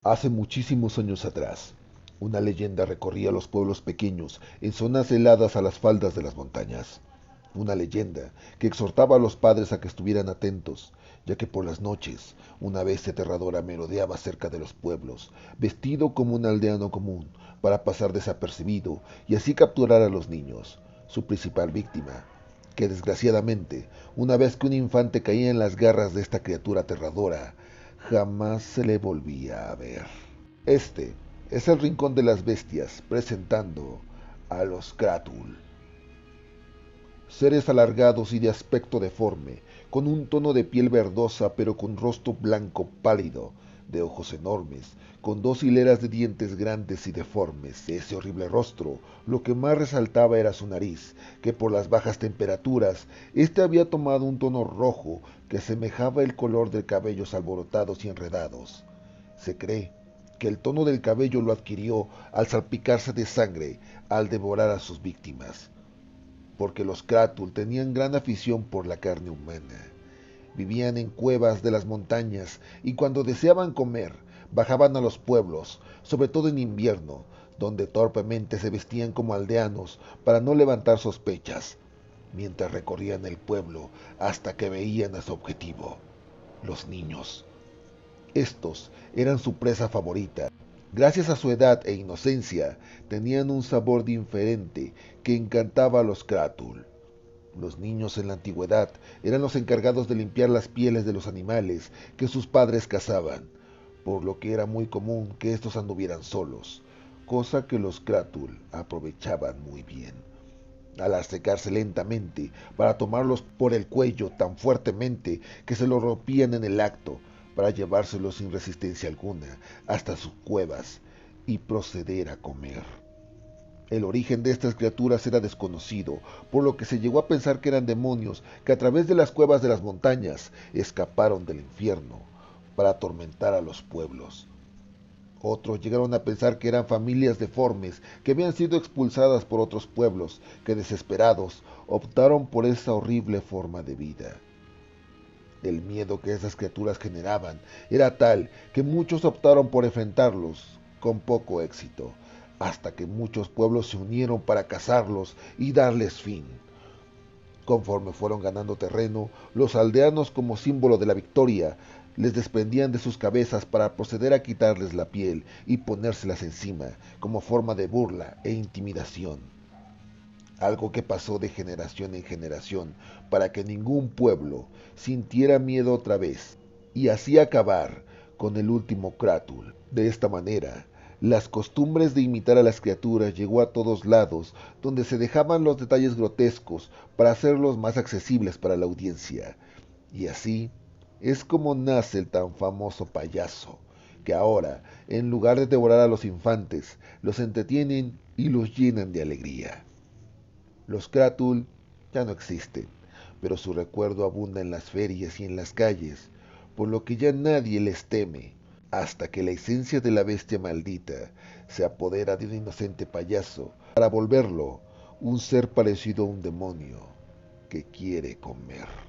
Hace muchísimos años atrás, una leyenda recorría los pueblos pequeños en zonas heladas a las faldas de las montañas. Una leyenda que exhortaba a los padres a que estuvieran atentos, ya que por las noches una bestia aterradora merodeaba cerca de los pueblos, vestido como un aldeano común, para pasar desapercibido y así capturar a los niños, su principal víctima, que desgraciadamente, una vez que un infante caía en las garras de esta criatura aterradora, jamás se le volvía a ver. Este es el Rincón de las Bestias, presentando a los Kratul. Seres alargados y de aspecto deforme, con un tono de piel verdosa pero con rostro blanco pálido, de ojos enormes, con dos hileras de dientes grandes y deformes. Ese horrible rostro, lo que más resaltaba era su nariz, que por las bajas temperaturas, éste había tomado un tono rojo que semejaba el color de cabellos alborotados y enredados. Se cree que el tono del cabello lo adquirió al salpicarse de sangre al devorar a sus víctimas, porque los Kratul tenían gran afición por la carne humana. Vivían en cuevas de las montañas y cuando deseaban comer, bajaban a los pueblos, sobre todo en invierno, donde torpemente se vestían como aldeanos para no levantar sospechas, mientras recorrían el pueblo hasta que veían a su objetivo, los niños. Estos eran su presa favorita. Gracias a su edad e inocencia, tenían un sabor diferente que encantaba a los Kratul. Los niños en la antigüedad eran los encargados de limpiar las pieles de los animales que sus padres cazaban, por lo que era muy común que estos anduvieran solos, cosa que los Kratul aprovechaban muy bien. Al acercarse lentamente para tomarlos por el cuello tan fuertemente que se lo rompían en el acto, para llevárselos sin resistencia alguna hasta sus cuevas y proceder a comer. El origen de estas criaturas era desconocido, por lo que se llegó a pensar que eran demonios que a través de las cuevas de las montañas escaparon del infierno para atormentar a los pueblos. Otros llegaron a pensar que eran familias deformes que habían sido expulsadas por otros pueblos que desesperados optaron por esa horrible forma de vida. El miedo que esas criaturas generaban era tal que muchos optaron por enfrentarlos con poco éxito, hasta que muchos pueblos se unieron para cazarlos y darles fin. Conforme fueron ganando terreno, los aldeanos, como símbolo de la victoria, les desprendían de sus cabezas para proceder a quitarles la piel y ponérselas encima, como forma de burla e intimidación. Algo que pasó de generación en generación para que ningún pueblo sintiera miedo otra vez, y así acabar con el último Kratul. De esta manera, las costumbres de imitar a las criaturas llegó a todos lados, donde se dejaban los detalles grotescos para hacerlos más accesibles para la audiencia. Y así es como nace el tan famoso payaso, que ahora, en lugar de devorar a los infantes, los entretienen y los llenan de alegría. Los Kratul ya no existen, pero su recuerdo abunda en las ferias y en las calles, por lo que ya nadie les teme, hasta que la esencia de la bestia maldita se apodera de un inocente payaso para volverlo un ser parecido a un demonio que quiere comer.